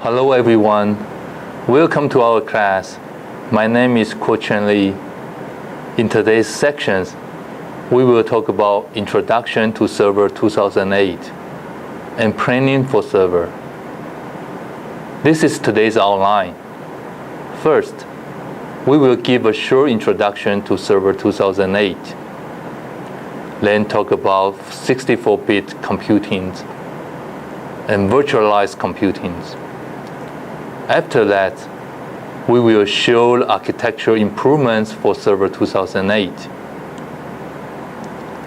Hello everyone, welcome to our class. My name is Chen Li. In today's sections, we will talk about Introduction to Server 2008 and Planning for Server. This is today's outline. First, we will give a short introduction to Server 2008. Then talk about 64-bit computing and virtualized computing. After that, we will show architectural improvements for Server 2008.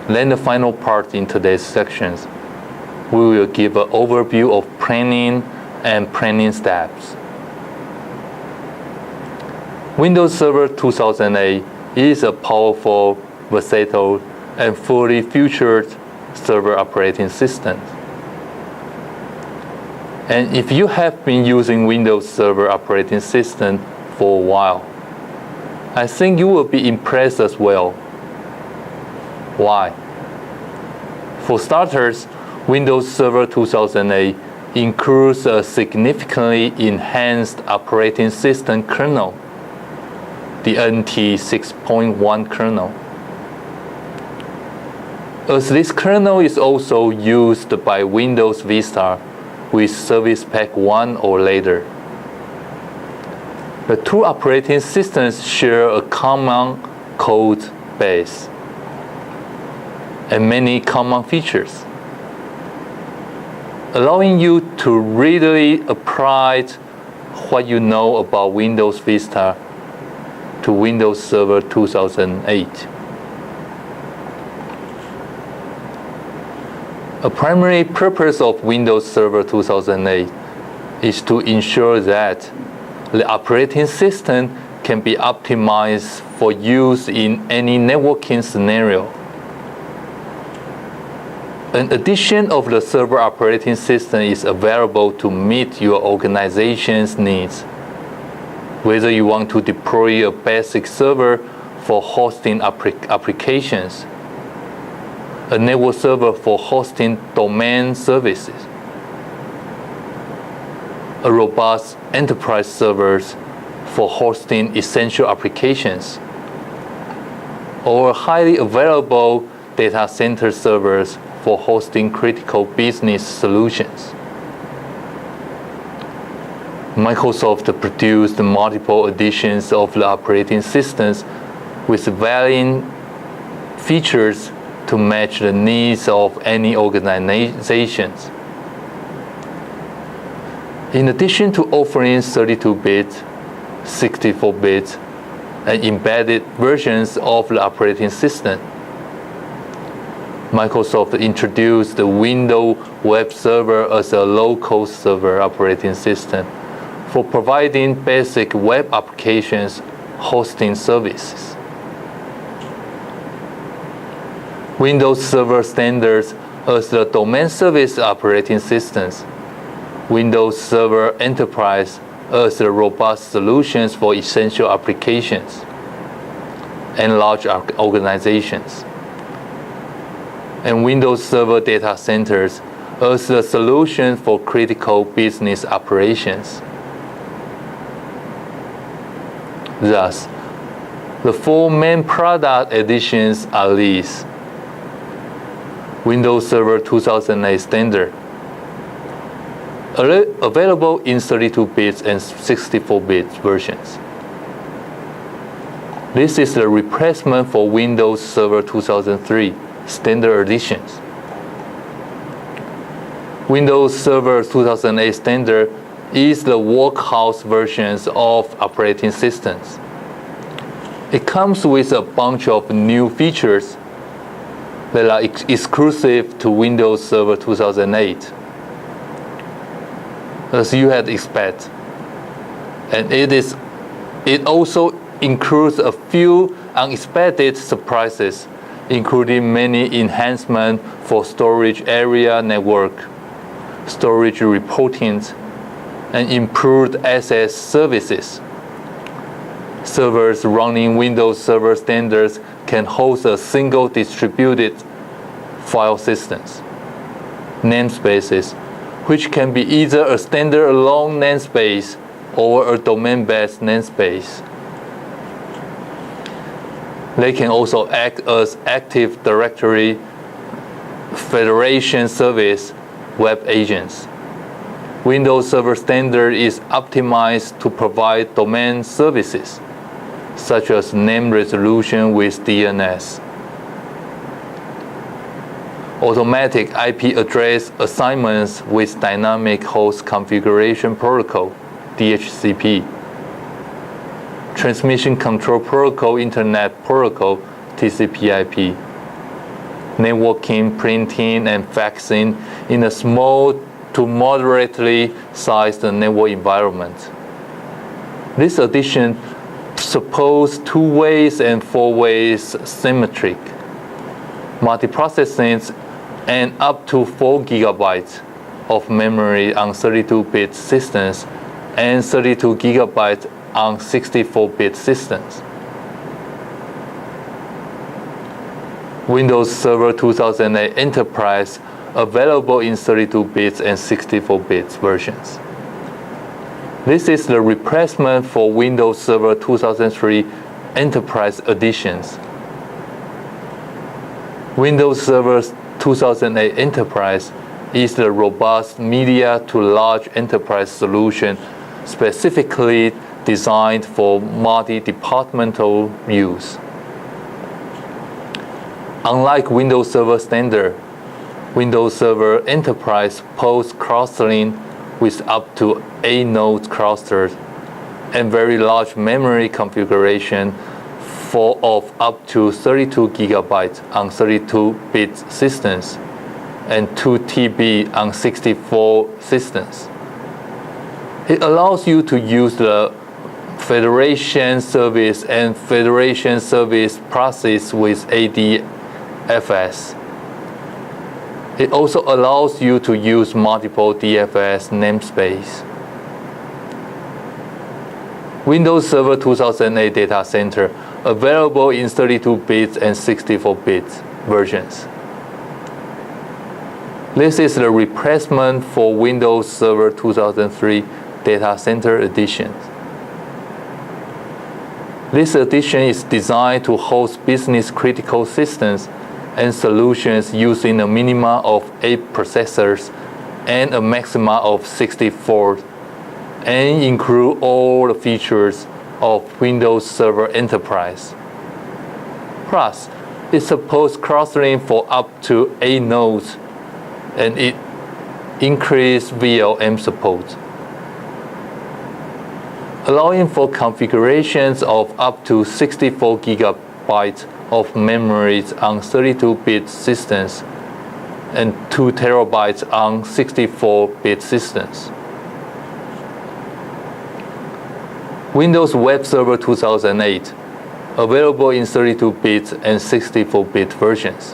Then the final part in today's sections, we will give an overview of planning and planning steps. Windows Server 2008 is a powerful, versatile, and fully featured server operating system. And if you have been using Windows Server operating system for a while, I think you will be impressed as well. Why? For starters, Windows Server 2008 includes a significantly enhanced operating system kernel, the NT 6.1 kernel. As this kernel is also used by Windows Vista with Service Pack 1 or later. The two operating systems share a common code base and many common features, allowing you to readily apply what you know about Windows Vista to Windows Server 2008. A primary purpose of Windows Server 2008 is to ensure that the operating system can be optimized for use in any networking scenario. An addition of the server operating system is available to meet your organization's needs. Whether you want to deploy a basic server for hosting applications, a network server for hosting domain services, a robust enterprise servers for hosting essential applications, or highly available data center servers for hosting critical business solutions. Microsoft produced multiple editions of the operating systems with varying features to match the needs of any organizations. In addition to offering 32-bit, 64-bit, and embedded versions of the operating system, Microsoft introduced the Windows Web Server as a low-cost server operating system for providing basic web applications hosting services. Windows Server standards as the domain service operating systems, Windows Server Enterprise as the robust solutions for essential applications and large organizations, and Windows Server Data Centers as the solution for critical business operations. Thus, the four main product editions are these: Windows Server 2008 Standard, available in 32-bit and 64-bit versions. This is the replacement for Windows Server 2003 Standard editions. Windows Server 2008 Standard is the workhorse versions of operating systems. It comes with a bunch of new features that are exclusive to Windows Server 2008, as you had expected. And it also includes a few unexpected surprises, including many enhancements for storage area network, storage reporting, and improved access services. Servers running Windows Server standards can host a single distributed file systems, namespaces, which can be either a standalone namespace or a domain-based namespace. They can also act as Active Directory Federation Service web agents. Windows Server Standard is optimized to provide domain services, such as name resolution with DNS, automatic IP address assignments with Dynamic Host Configuration Protocol, DHCP, Transmission Control Protocol Internet Protocol, TCP/IP, networking, printing, and faxing in a small to moderately sized network environment. This edition supports 2-way and 4-way symmetric multiprocessing and up to 4 GB of memory on 32-bit systems and 32 GB on 64-bit systems. Windows Server 2008 Enterprise available in 32-bit and 64-bit versions. This is the replacement for Windows Server 2003 Enterprise editions. Windows Server 2008 Enterprise is the robust media to large enterprise solution specifically designed for multi-departmental use. Unlike Windows Server Standard, Windows Server Enterprise supports clustering with up to 8 node clusters and very large memory configuration of up to 32 GB on 32-bit systems and 2 TB on 64 systems. It allows you to use the Federation Service and Federation Service process with ADFS. It also allows you to use multiple DFS namespace. Windows Server 2008 Data Center available in 32-bit and 64-bit versions. This is the replacement for Windows Server 2003 Data Center Edition. This edition is designed to host business-critical systems and solutions using a minimum of 8 processors and a maximum of 64, and include all the features of Windows Server Enterprise. Plus, it supports clustering for up to 8 nodes, and it increased VLM support, allowing for configurations of up to 64 GB of memories on 32-bit systems and 2 TB on 64-bit systems. Windows Web Server 2008, available in 32-bit and 64-bit versions.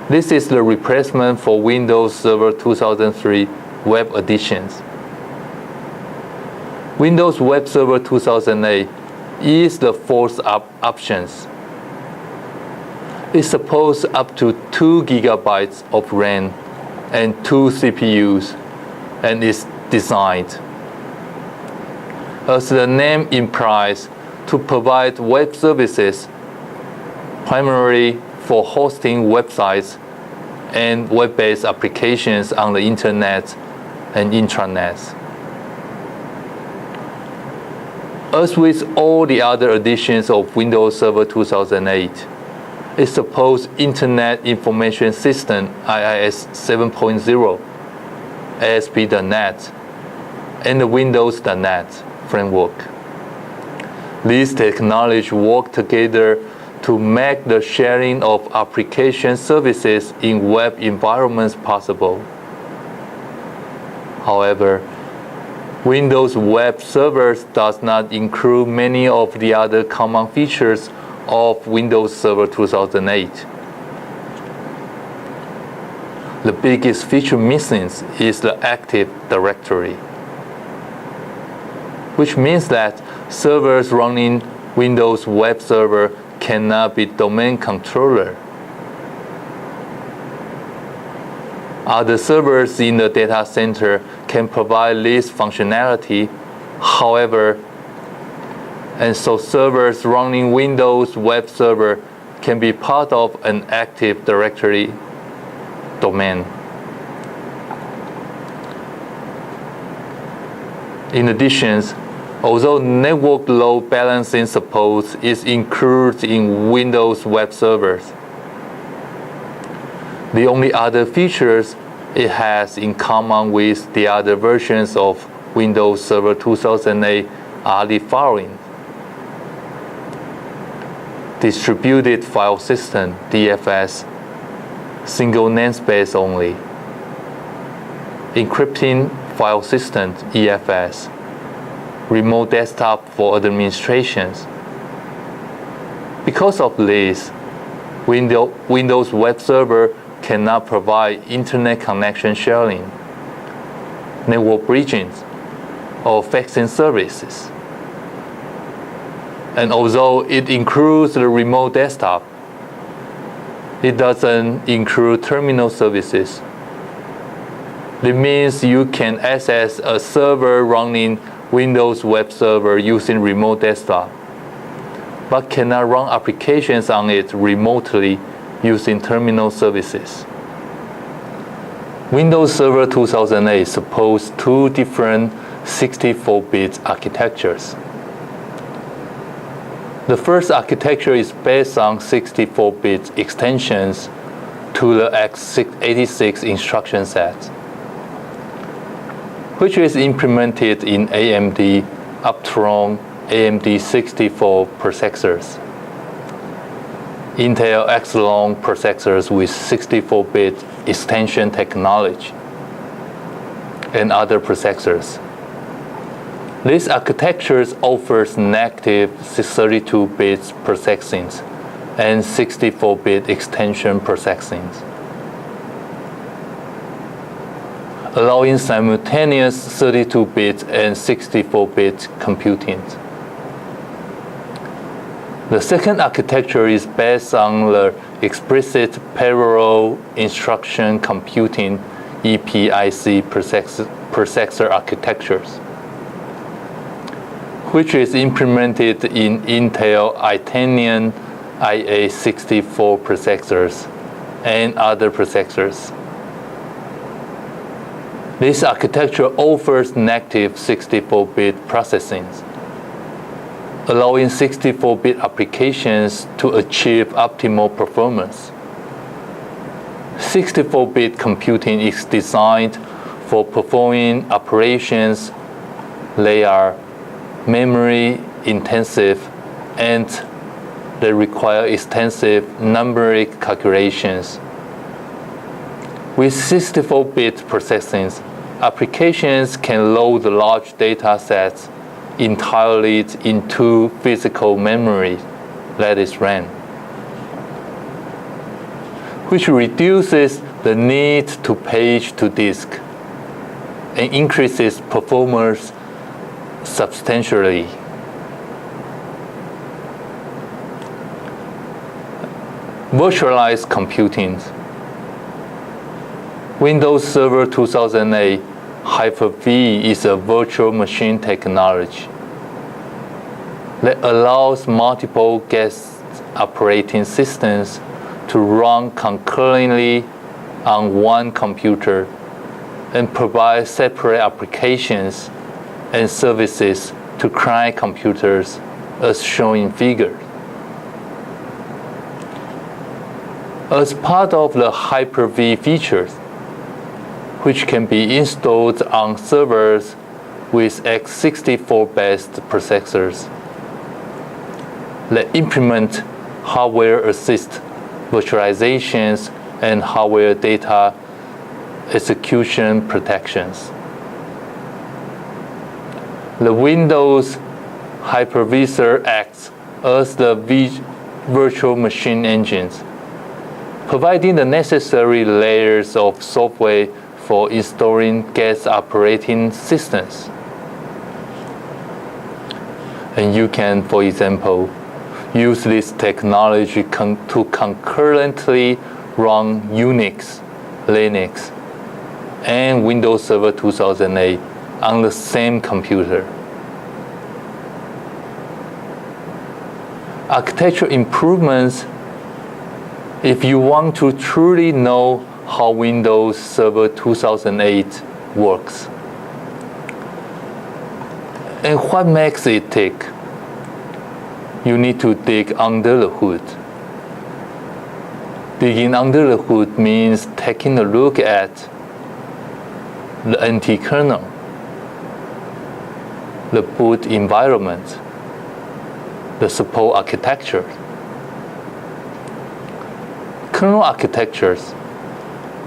This is the replacement for Windows Server 2003 Web Editions. Windows Web Server 2008 is the fourth option. It supports up to 2 GB of RAM and 2 CPUs, and is designed, as the name implies, to provide web services primarily for hosting websites and web-based applications on the internet and intranet. As with all the other editions of Windows Server 2008, it supports Internet Information System IIS 7.0, ASP.NET, and the Windows.NET framework. These technologies work together to make the sharing of application services in web environments possible. However, Windows Web Servers does not include many of the other common features of Windows Server 2008. The biggest feature missing is the Active Directory, which means that servers running Windows Web Server cannot be domain controller. Other servers in the data center can provide this functionality. However, and so servers running Windows web server can be part of an Active Directory domain. In addition, although network load balancing support is included in Windows web servers, the only other features it has in common with the other versions of Windows Server 2008 are the following. Distributed File System, DFS, single namespace only. Encrypting File System, EFS, remote desktop for administrations. Because of this, Windows Web Server cannot provide internet connection sharing, network bridging, or faxing services. And although it includes the remote desktop, it doesn't include terminal services. It means you can access a server running Windows web server using remote desktop, but cannot run applications on it remotely using terminal services. Windows Server 2008 supports two different 64-bit architectures. The first architecture is based on 64-bit extensions to the x86 instruction set, which is implemented in AMD Opteron AMD 64 processors, Intel Xeon processors with 64-bit extension technology, and other processors. This architecture offers native 32-bit processing and 64-bit extension processing, allowing simultaneous 32-bit and 64-bit computing. The second architecture is based on the explicit parallel instruction computing EPIC processor architectures, which is implemented in Intel Itanium IA64 processors and other processors. This architecture offers native 64-bit processing, allowing 64-bit applications to achieve optimal performance. 64-bit computing is designed for performing operations that are memory intensive and they require extensive numeric calculations. With 64-bit processing, applications can load large data sets entirely into physical memory, that is RAM, which reduces the need to page to disk and increases performance substantially. Virtualized computing. Windows Server 2008 Hyper-V is a virtual machine technology that allows multiple guest operating systems to run concurrently on one computer and provide separate applications and services to client computers as shown in figure. As part of the Hyper-V features, which can be installed on servers with x64-based processors that implement hardware-assist virtualizations and hardware data execution protections. The Windows hypervisor acts as the virtual machine engines, providing the necessary layers of software for installing guest operating systems. And you can, for example, use this technology to concurrently run Unix, Linux, and Windows Server 2008 on the same computer. Architecture improvements, if you want to truly know how Windows Server 2008 works and what makes it tick, you need to dig under the hood. Digging under the hood means taking a look at the NT kernel, the boot environment, the support architecture. Kernel architectures,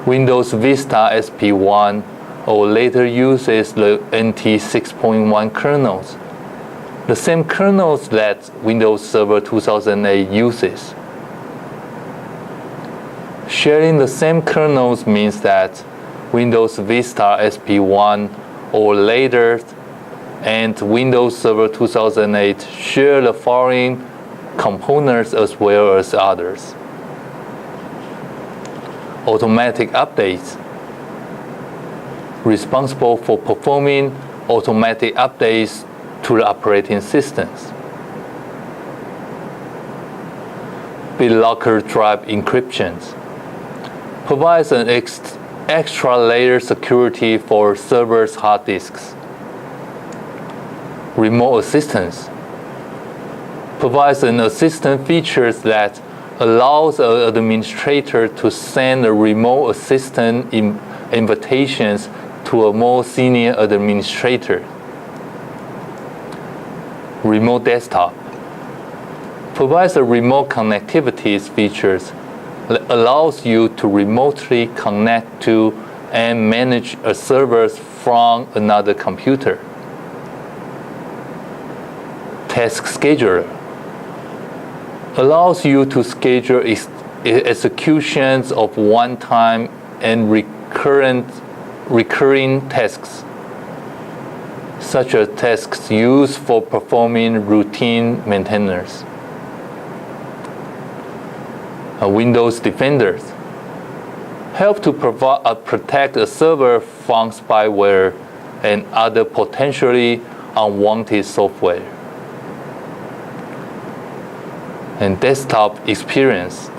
Windows Vista SP1 or later uses the NT 6.1 kernels, the same kernels that Windows Server 2008 uses. Sharing the same kernels means that Windows Vista SP1 or later and Windows Server 2008 share the following components as well as others. Automatic updates, responsible for performing automatic updates to the operating systems. BitLocker drive encryptions, provides an extra layer security for servers' hard disks. Remote assistance provides an assistant feature that allows an administrator to send a remote assistant invitations to a more senior administrator. Remote desktop provides a remote connectivity features that allows you to remotely connect to and manage a server from another computer. Task scheduler allows you to schedule executions of one-time and recurring tasks, such as tasks used for performing routine maintenance. Windows Defenders help to protect a server from spyware and other potentially unwanted software. And Desktop Experience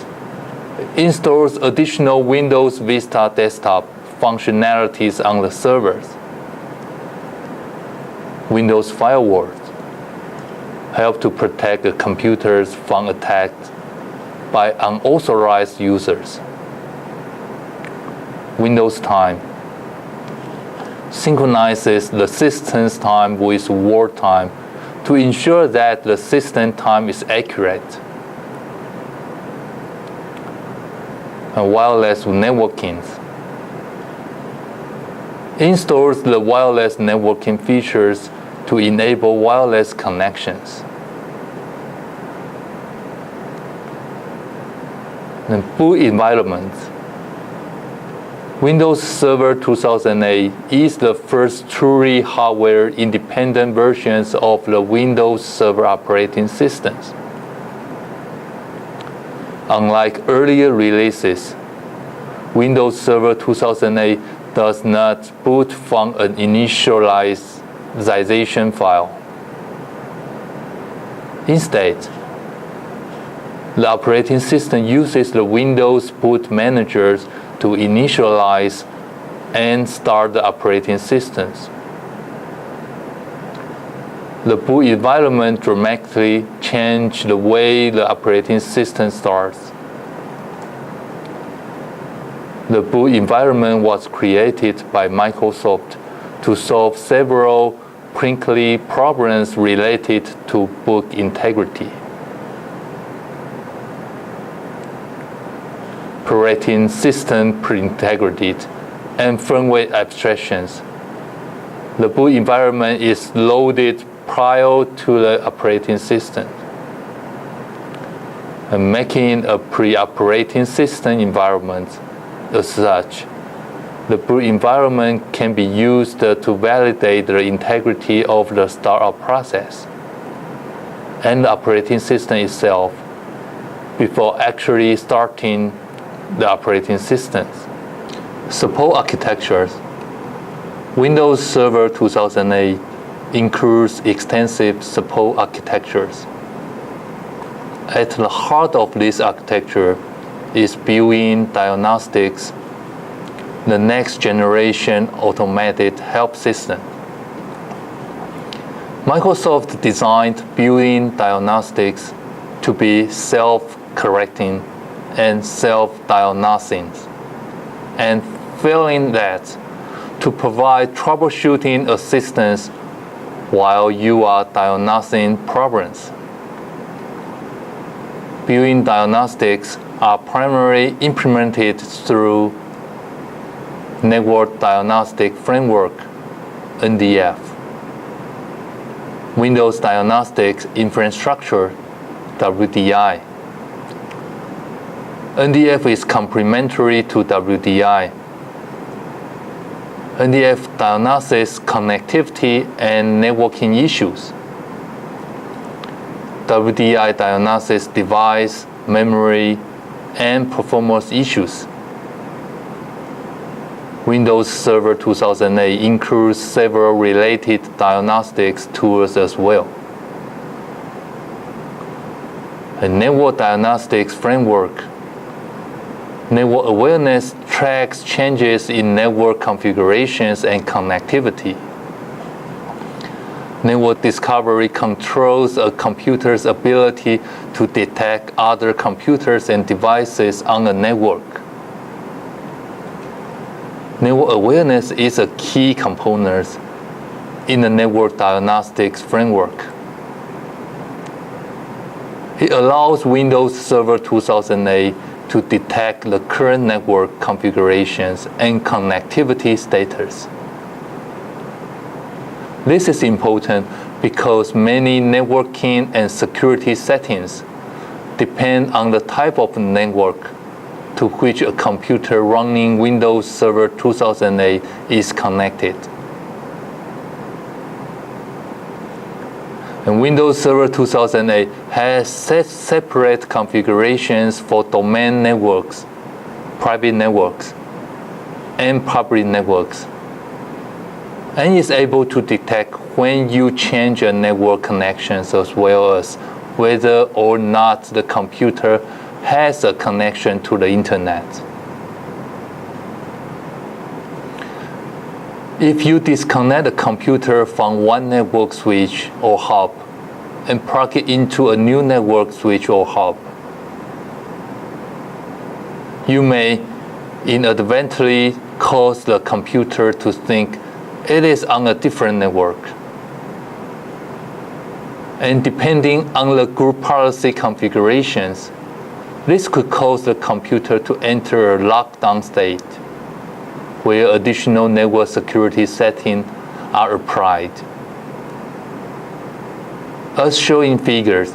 installs additional Windows Vista desktop functionalities on the servers. Windows Firewalls help to protect the computers from attacks by unauthorized users. Windows Time synchronizes the system's time with world time to ensure that the system time is accurate. And wireless networking installs the wireless networking features to enable wireless connections. And boot environment. Windows Server 2008 is the first truly hardware-independent versions of the Windows Server operating systems. Unlike earlier releases, Windows Server 2008 does not boot from an initialization file. Instead, the operating system uses the Windows Boot Managers to initialize and start the operating systems. The boot environment dramatically changed the way the operating system starts. The boot environment was created by Microsoft to solve several crinkly problems related to boot integrity. Operating system pre-integrity and firmware abstractions. The boot environment is loaded prior to the operating system. And making a pre-operating system environment as such, the boot environment can be used to validate the integrity of the startup process and the operating system itself before actually starting the operating systems. Support architectures Windows Server 2008 includes extensive support architectures. At the heart of this architecture is built-in diagnostics, the next generation automated help system. Microsoft designed built-in diagnostics to be self-correcting and self-diagnosing, and failing that, to provide troubleshooting assistance while you are diagnosing problems. Built-in diagnostics are primarily implemented through Network Diagnostic Framework, NDF. Windows Diagnostics Infrastructure, WDI. NDF is complementary to WDI. NDF diagnoses connectivity and networking issues. WDI diagnoses device, memory, and performance issues. Windows Server 2008 includes several related diagnostics tools as well. A Network Diagnostics Framework. Network awareness tracks changes in network configurations and connectivity. Network discovery controls a computer's ability to detect other computers and devices on a network. Network awareness is a key component in the Network Diagnostics Framework. It allows Windows Server 2008 to detect the current network configurations and connectivity status. This is important because many networking and security settings depend on the type of network to which a computer running Windows Server 2008 is connected. And Windows Server 2008 has separate configurations for domain networks, private networks, and public networks, and is able to detect when you change a network connections as well as whether or not the computer has a connection to the internet. If you disconnect a computer from one network switch or hub and plug it into a new network switch or hub, you may inadvertently cause the computer to think it is on a different network. And depending on the group policy configurations, this could cause the computer to enter a lockdown state, where additional network security settings are applied. As shown in figures,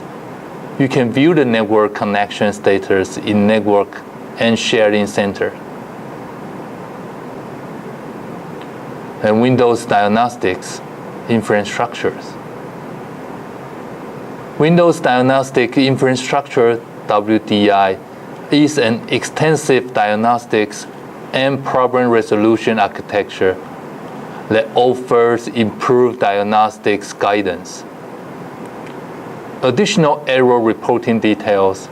you can view the network connection status in Network and Sharing Center. And Windows Diagnostics Infrastructures. Windows Diagnostic Infrastructure, WDI, is an extensive diagnostics and problem resolution architecture that offers improved diagnostics guidance. Additional error reporting details,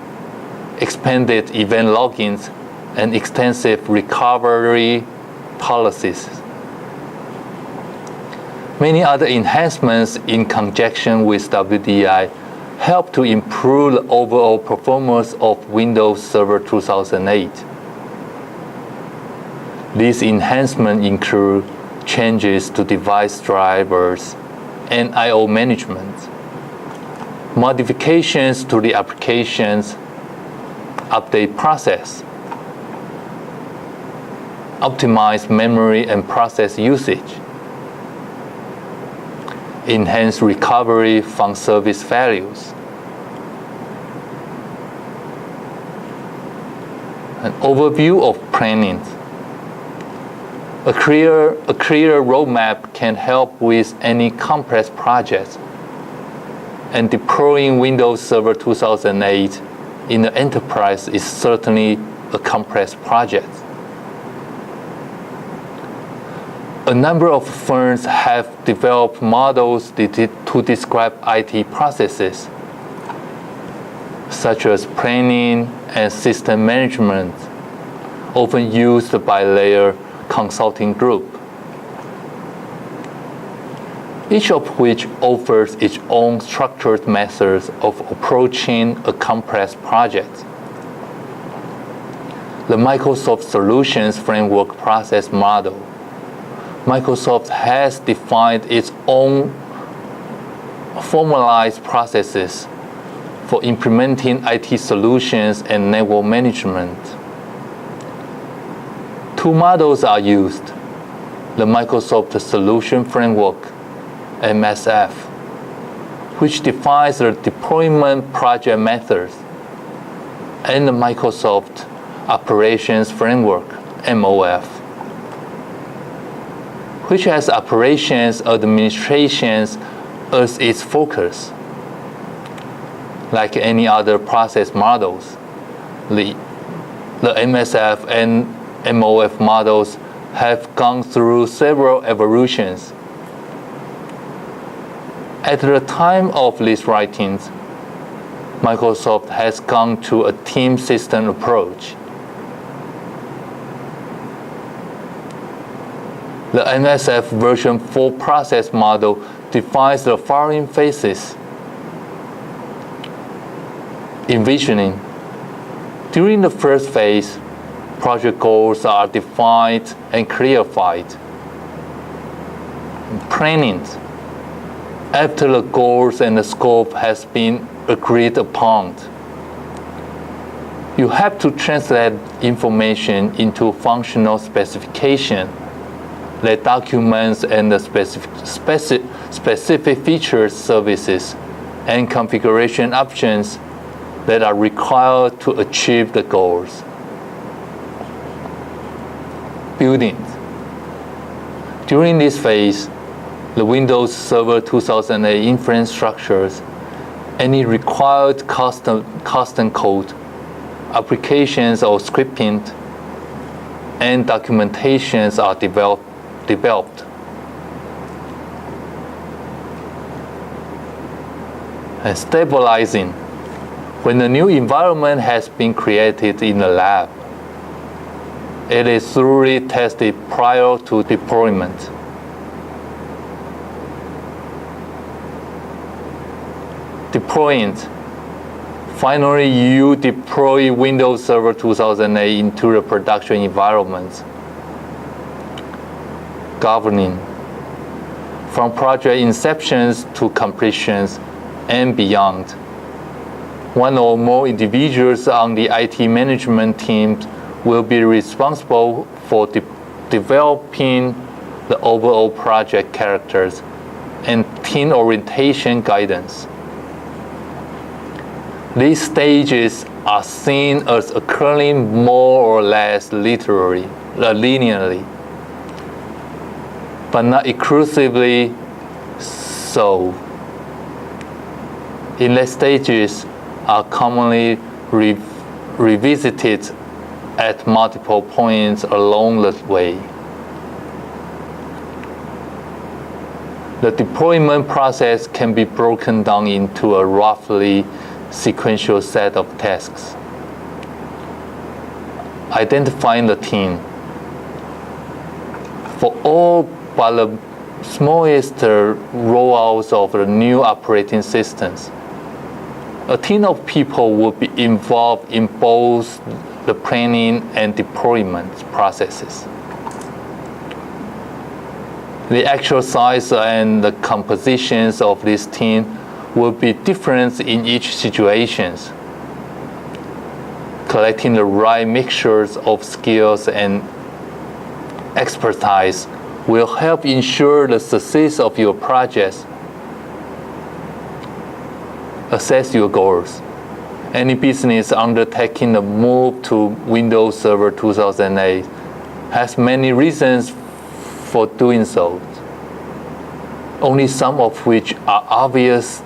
expanded event logins, and extensive recovery policies. Many other enhancements in conjunction with WDI help to improve the overall performance of Windows Server 2008. These enhancements include changes to device drivers and I/O management, modifications to the application's update process, optimized memory and process usage, enhanced recovery from service failures, an overview of planning. A clear roadmap can help with any complex projects, and deploying Windows Server 2008 in the enterprise is certainly a complex project. A number of firms have developed models to describe IT processes, such as planning and system management, often used by their consulting group, each of which offers its own structured methods of approaching a complex project. The Microsoft Solutions Framework process model. Microsoft has defined its own formalized processes for implementing IT solutions and network management. Two models are used: the Microsoft Solution Framework, MSF, which defines the deployment project methods, and the Microsoft Operations Framework, MOF, which has operations administrations as its focus. Like any other process models, the MSF and MOF models have gone through several evolutions. At the time of these writings, Microsoft has gone to a team system approach. The MSF version 4 process model defines the following phases. Envisioning. During the first phase, project goals are defined and clarified. Planning. After the goals and the scope has been agreed upon, you have to translate information into functional specification that documents and the specific features, services, and configuration options that are required to achieve the goals. Building. During this phase, the Windows Server 2008 infrastructures, any required custom code, applications or scripting, and documentations are developed. And stabilizing. When the new environment has been created in the lab, it is thoroughly tested prior to deployment. Deploying. Finally, you deploy Windows Server 2008 into the production environment. Governing. From project inceptions to completions and beyond, one or more individuals on the IT management team will be responsible for developing the overall project characters and team orientation guidance. These stages are seen as occurring more or less linearly, but not exclusively so. In late stages are commonly revisited at multiple points along the way. The deployment process can be broken down into a roughly sequential set of tasks. Identifying the team. For all but the smallest rollouts of the new operating systems, a team of people will be involved in both the planning and deployment processes. The actual size and the compositions of this team will be different in each situation. Collecting the right mixtures of skills and expertise will help ensure the success of your projects. Assess your goals. Any business undertaking the move to Windows Server 2008 has many reasons for doing so, only some of which are obvious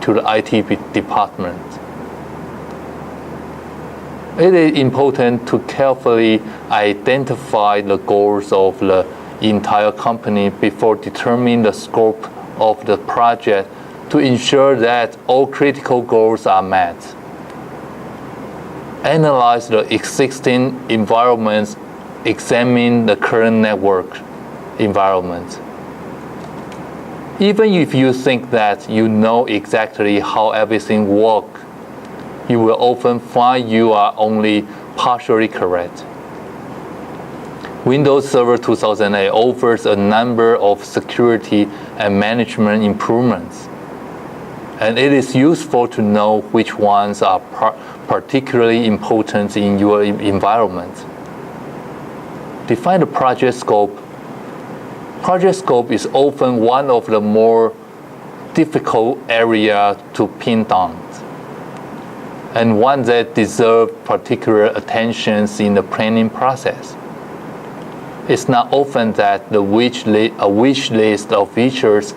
to the IT department. It is important to carefully identify the goals of the entire company before determining the scope of the project to ensure that all critical goals are met. Analyze the existing environments, examine the current network environment. Even if you think that you know exactly how everything works, you will often find you are only partially correct. Windows Server 2008 offers a number of security and management improvements, and it is useful to know which ones are particularly important in your environment. Define the project scope. Project scope is often one of the more difficult areas to pin down, and one that deserves particular attention in the planning process. It's not often that a wish list of features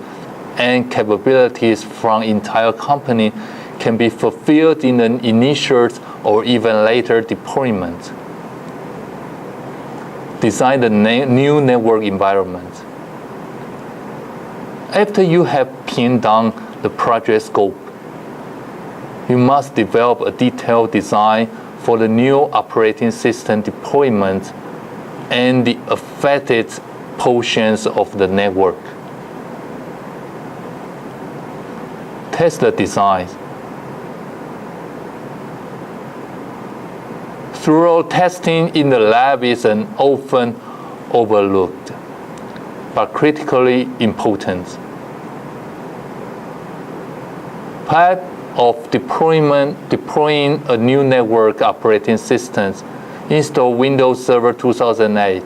and capabilities from entire company can be fulfilled in an initial or even later deployment. Design the new network environment. After you have pinned down the project scope, you must develop a detailed design for the new operating system deployment and the affected portions of the network. Test the design. Thorough testing in the lab is often overlooked, but critically important. Part of deploying a new network operating system, install Windows Server 2008.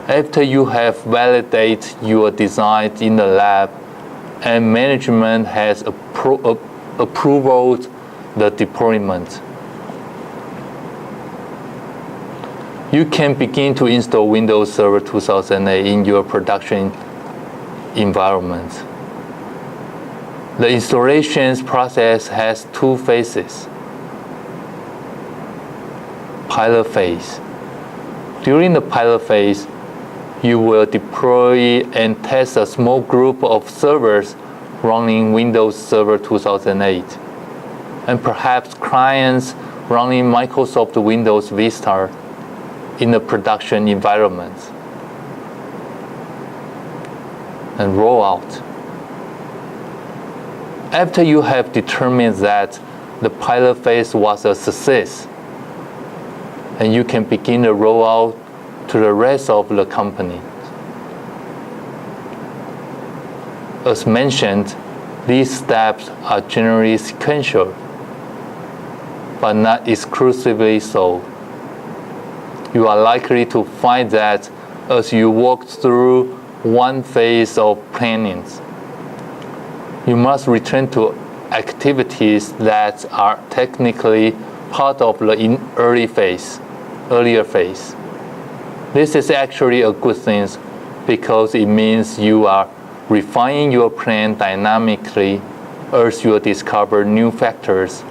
After you have validated your design in the lab and management has approved the deployment, you can begin to install Windows Server 2008 in your production environment. The installation process has two phases. Pilot phase. During the pilot phase, you will deploy and test a small group of servers running Windows Server 2008, and perhaps clients running Microsoft Windows Vista in the production environment, and roll out. After you have determined that the pilot phase was a success, and you can begin the rollout to the rest of the company. As mentioned, these steps are generally sequential, but not exclusively so. You are likely to find that as you walk through one phase of planning, you must return to activities that are technically part of the earlier phase. This is actually a good thing because it means you are refining your plan dynamically as you discover new factors